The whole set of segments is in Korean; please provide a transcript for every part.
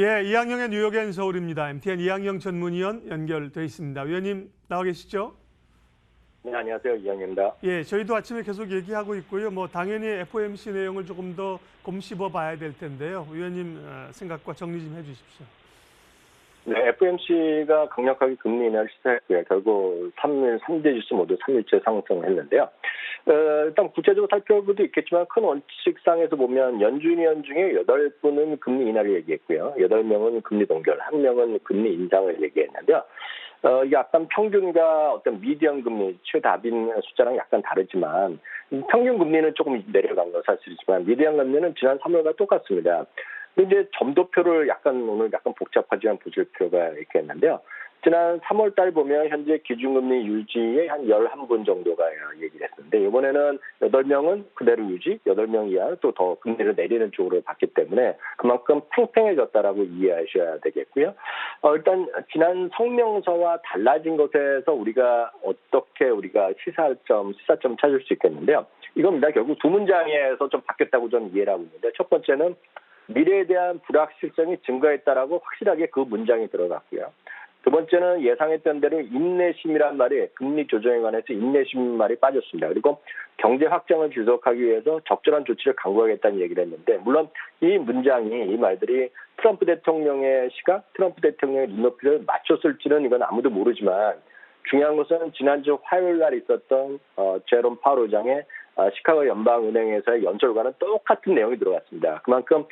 예, 이항영의 뉴욕 앤 서울입니다. MTN 이항영 전문위원 연결돼 있습니다. 위원님 나와 계시죠? 네, 안녕하세요. 이영입니다. 예, 저희도 아침에 계속 얘기하고 있고요. 뭐 당연히 FOMC 내용을 조금 더 곰씹어 봐야 될 텐데요. 위원님 생각과 정리 좀 해주십시오. 네, FOMC가 강력하게 금리 인하를 시사했고요. 결국 3대 지수 모두 3일째 상승했는데요. 일단 구체적으로 살펴보도 있겠지만 큰 원칙상에서 보면 연준위원 중에 8분은 금리 인하를 얘기했고요. 8명은 금리 동결, 1명은 금리 인상을 얘기했는데요. 약간 평균과 어떤 미디언 금리, 최다빈 숫자랑 약간 다르지만 평균 금리는 조금 내려간 건 사실이지만 미디언 금리는 지난 3월과 똑같습니다. 근데 이제 점도표를 오늘 약간 복잡하지만 보실 필요가 있겠는데요. 지난 3월 달 보면 현재 기준금리 유지에 한 11분 정도가 얘기를 했는데 이번에는 8명은 그대로 유지, 8명 이하 또 더 금리를 내리는 쪽으로 봤기 때문에 그만큼 팽팽해졌다라고 이해하셔야 되겠고요. 일단 지난 성명서와 달라진 것에서 우리가 어떻게 시사점 찾을 수 있겠는데요. 이겁니다. 결국 두 문장에서 좀 바뀌었다고 저는 이해를 하고 있는데 첫 번째는 미래에 대한 불확실성이 증가했다라고 확실하게 그 문장이 들어갔고요. 두 번째는 예상했던 대로 인내심이란 말이 금리 조정에 관해서 인내심 말이 빠졌습니다. 그리고 경제 확장을 지속하기 위해서 적절한 조치를 강구하겠다는 얘기를 했는데 물론 이 말들이 트럼프 대통령의 시각, 트럼프 대통령의 눈높이를 맞췄을지는 이건 아무도 모르지만 중요한 것은 지난주 화요일 날 있었던 제롬 파월 의장의 시카고 연방은행에서의 연설과는 똑같은 내용이 들어갔습니다. 그만큼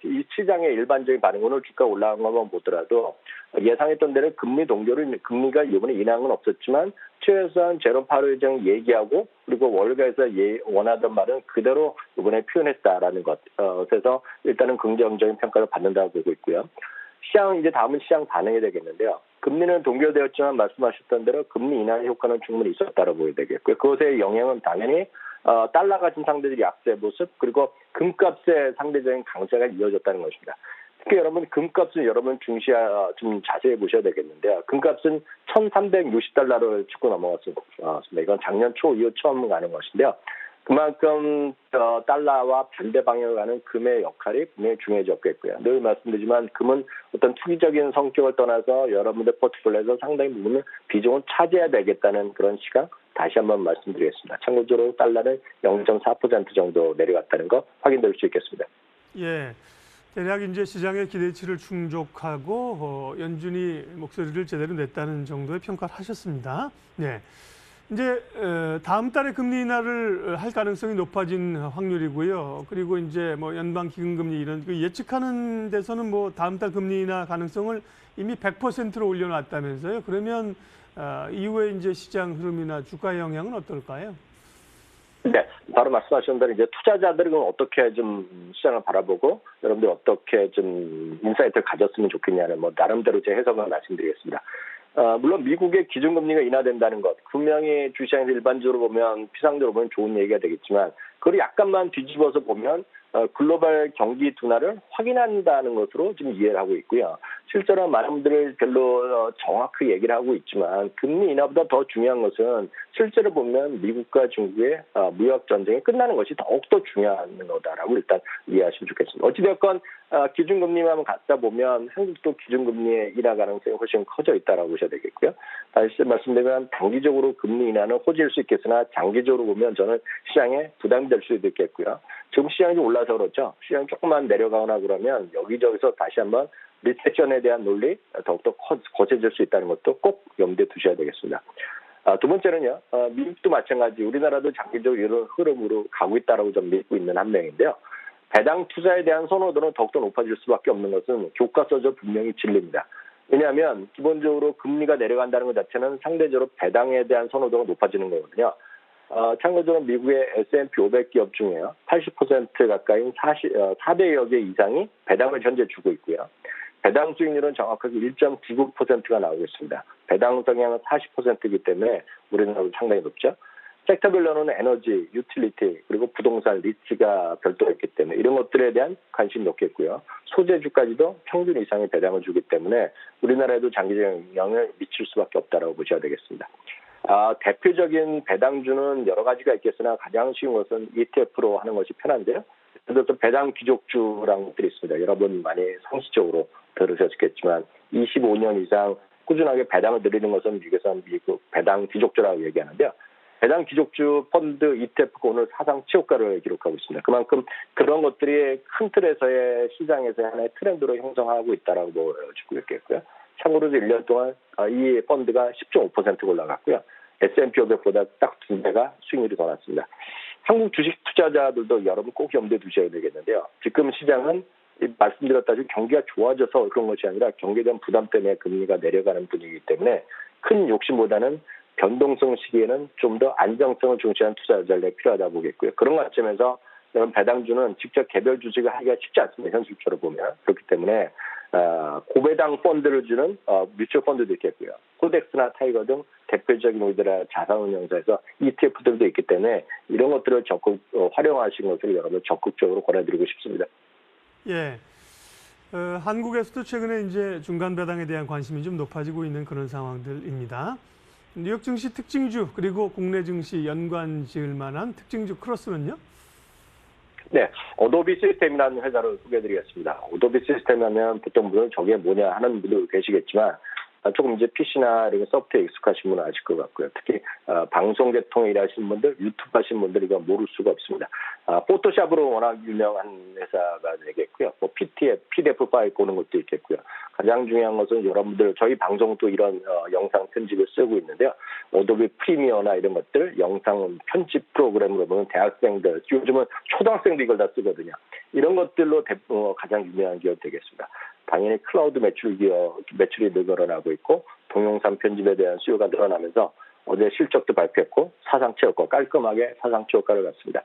이 시장의 일반적인 반응, 오늘 주가 올라간 것만 보더라도 예상했던 대로 금리가 이번에 인하는 건 없었지만 최소한 제롬 파월 의장이 얘기하고 그리고 월가에서 원하던 말은 그대로 이번에 표현했다라는 것에서 일단은 긍정적인 평가를 받는다고 보고 있고요. 다음은 시장 반응이 되겠는데요. 금리는 동결되었지만 말씀하셨던 대로 금리 인하 효과는 충분히 있었다고 보여야 되겠고요. 그것의 영향은 당연히 달러 같은 상대들이 약세 모습 그리고 금값의 상대적인 강세가 이어졌다는 것입니다. 특히 여러분 금값은 좀 자세히 보셔야 되겠는데요. 금값은 1,360달러를 찍고 넘어갔습니다. 이건 작년 초 이후 처음 가는 것인데요. 그만큼 달러와 반대 방향으로 가는 금의 역할이 분명히 중요해졌겠고요. 늘 말씀드리지만 금은 어떤 투기적인 성격을 떠나서 여러분들 포트폴리오에서 상당히 부분을 비중을 차지해야 되겠다는 그런 시각 다시 한번 말씀드리겠습니다. 참고적으로 달러는 0.4% 정도 내려갔다는 거 확인될 수 있겠습니다. 예, 대략 이제 시장의 기대치를 충족하고 연준이 목소리를 제대로 냈다는 정도의 평가를 하셨습니다. 네. 이제 다음 달에 금리 인하를 할 가능성이 높아진 확률이고요. 그리고 이제 뭐 연방 기금금리 이런 예측하는 데서는 뭐 다음 달 금리 인하 가능성을 이미 100%로 올려놨다면서요. 그러면 이후에 이제 시장 흐름이나 주가 영향은 어떨까요? 네, 바로 말씀하신 대로 이제 투자자들은 어떻게 좀 시장을 바라보고 여러분들 어떻게 좀 인사이트를 가졌으면 좋겠냐는 나름대로 제 해석을 말씀드리겠습니다. 물론 미국의 기준금리가 인하된다는 것 분명히 주시장에서 일반적으로 보면 피상적으로 보면 좋은 얘기가 되겠지만 그걸 약간만 뒤집어서 보면 글로벌 경기 둔화를 확인한다는 것으로 지금 이해를 하고 있고요. 실제로 많은 분들이 별로 정확히 얘기를 하고 있지만 금리 인하보다 더 중요한 것은 실제로 보면 미국과 중국의 무역 전쟁이 끝나는 것이 더욱더 중요한 거다라고 일단 이해하시면 좋겠습니다. 어찌되었건 기준금리만 갖다 보면 한국도 기준금리의 인하 가능성이 훨씬 커져 있다라고 보셔야 되겠고요. 다시 말씀드리면 단기적으로 금리 인하는 호재일 수 있겠으나 장기적으로 보면 저는 시장에 부담이 될 수도 있겠고요. 지금 시장이 좀 올라서 그렇죠. 시장이 조금만 내려가거나 그러면 여기저기서 다시 한번 리세션에 대한 논리 더욱더 거세질 수 있다는 것도 꼭 염두에 두셔야 되겠습니다. 두 번째는요. 미국도 마찬가지 우리나라도 장기적으로 이런 흐름으로 가고 있다라고 좀 믿고 있는 한 명인데요. 배당 투자에 대한 선호도는 더욱더 높아질 수밖에 없는 것은 교과서적 분명히 진리입니다. 왜냐하면 기본적으로 금리가 내려간다는 것 자체는 상대적으로 배당에 대한 선호도가 높아지는 거거든요. 참고적으로 미국의 S&P 500 기업 중에요. 80% 가까이 400여 개 이상이 배당을 현재 주고 있고요. 배당 수익률은 정확하게 1.99%가 나오고 있습니다. 배당 성향은 40%이기 때문에 우리나라도 상당히 높죠. 섹터별로는 에너지, 유틸리티, 그리고 부동산, 리츠가 별도로 있기 때문에 이런 것들에 대한 관심이 높겠고요. 소재주까지도 평균 이상의 배당을 주기 때문에 우리나라에도 장기적인 영향을 미칠 수밖에 없다고 보셔야 되겠습니다. 대표적인 배당주는 여러 가지가 있겠으나 가장 쉬운 것은 ETF로 하는 것이 편한데요. 예를 들어서 배당 귀족주라는 것들이 있습니다. 여러분 많이 상식적으로 들으셨겠지만 25년 이상 꾸준하게 배당을 드리는 것은 미국에서는 미국 배당 귀족주라고 얘기하는데요. 배당 귀족주 펀드 ETF가 오늘 사상 최고가를 기록하고 있습니다. 그만큼 그런 것들이 큰 틀에서의 시장에서의 하나의 트렌드로 형성하고 있다라고 보여지고 있겠고요. 참고로 1년 동안 이 펀드가 10.5% 올라갔고요. S&P 500보다 딱 2배가 수익률이 더 났습니다. 한국 주식 투자자들도 여러분 꼭 염두에 두셔야 되겠는데요. 지금 시장은 말씀드렸다시피 경기가 좋아져서 그런 것이 아니라 경기에 대한 부담 때문에 금리가 내려가는 분위기이기 때문에 큰 욕심보다는 변동성 시기에는 좀 더 안정성을 중시하는 투자 전략이 필요하다 보겠고요. 그런 관점에서 여러분 배당주는 직접 개별 주식을 하기가 쉽지 않습니다. 현실적으로 보면. 그렇기 때문에 고배당 펀드를 주는 뮤추얼 펀드도 있겠고요. 코덱스나 타이거 등 대표적인 우리들의 자산운용사에서 ETF들도 있기 때문에 이런 것들을 적극 활용하시는 것을 여러분 적극적으로 권해드리고 싶습니다. 예. 한국에서도 최근에 이제 중간 배당에 대한 관심이 좀 높아지고 있는 그런 상황들입니다. 뉴욕 증시 특징주 그리고 국내 증시 연관 지을 만한 특징주 크로스는요? 네, 어도비 시스템이라는 회사를 소개해드리겠습니다. 어도비 시스템 하면 보통 분은 저게 뭐냐 하는 분들 계시겠지만 조금 이제 PC나 이런 소프트웨어 익숙하신 분은 아실 것 같고요. 특히 방송 계통에 일하시는 분들, 유튜브 하시는 분들 이거 모를 수가 없습니다. 포토샵으로 워낙 유명한 회사가 되겠고요. 뭐 PDF 파일 보는 것도 있겠고요. 가장 중요한 것은 여러분들 저희 방송도 이런 영상 편집을 쓰고 있는데요. 어도비 프리미어나 이런 것들 영상 편집 프로그램으로 보면 대학생들, 요즘은 초등학생도 이걸 다 쓰거든요. 이런 것들로 가장 유명한 기업 되겠습니다. 당연히 클라우드 매출이 늘어나고 있고 동영상 편집에 대한 수요가 늘어나면서 어제 실적도 발표했고 사상 최고가 깔끔하게 사상 최고가를 갔습니다.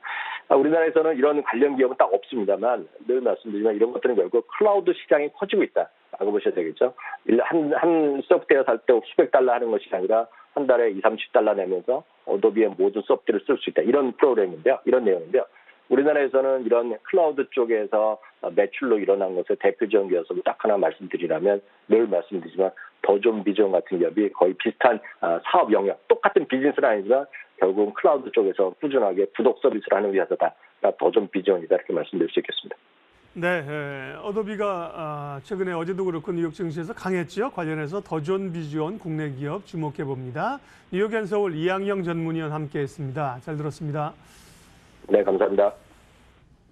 우리나라에서는 이런 관련 기업은 딱 없습니다만 늘 말씀드리지만 이런 것들은 결국 클라우드 시장이 커지고 있다라고 보셔야 되겠죠. 한 소프트웨어 살 때 수백 달러 하는 것이 아니라 한 달에 20-30달러 내면서 어도비의 모든 소프트웨어를 쓸 수 있다. 이런 프로그램인데요. 이런 내용인데요. 우리나라에서는 이런 클라우드 쪽에서 매출로 일어난 것을 대표적인 기업을 딱 하나 말씀드리라면 늘 말씀드리지만 더존 비전 같은 기업이 거의 비슷한 사업 영역, 똑같은 비즈니스는 아니지만 결국은 클라우드 쪽에서 꾸준하게 구독 서비스를 하는 위해서다. 더존 비전이다 이렇게 말씀드릴 수 있겠습니다. 네, 어도비가 최근에 어제도 그렇고 뉴욕 증시에서 강했죠. 관련해서 더존 비전 국내 기업 주목해 봅니다. 뉴욕 앤서울 이양영 전문위원 함께했습니다. 잘 들었습니다. 네, 감사합니다.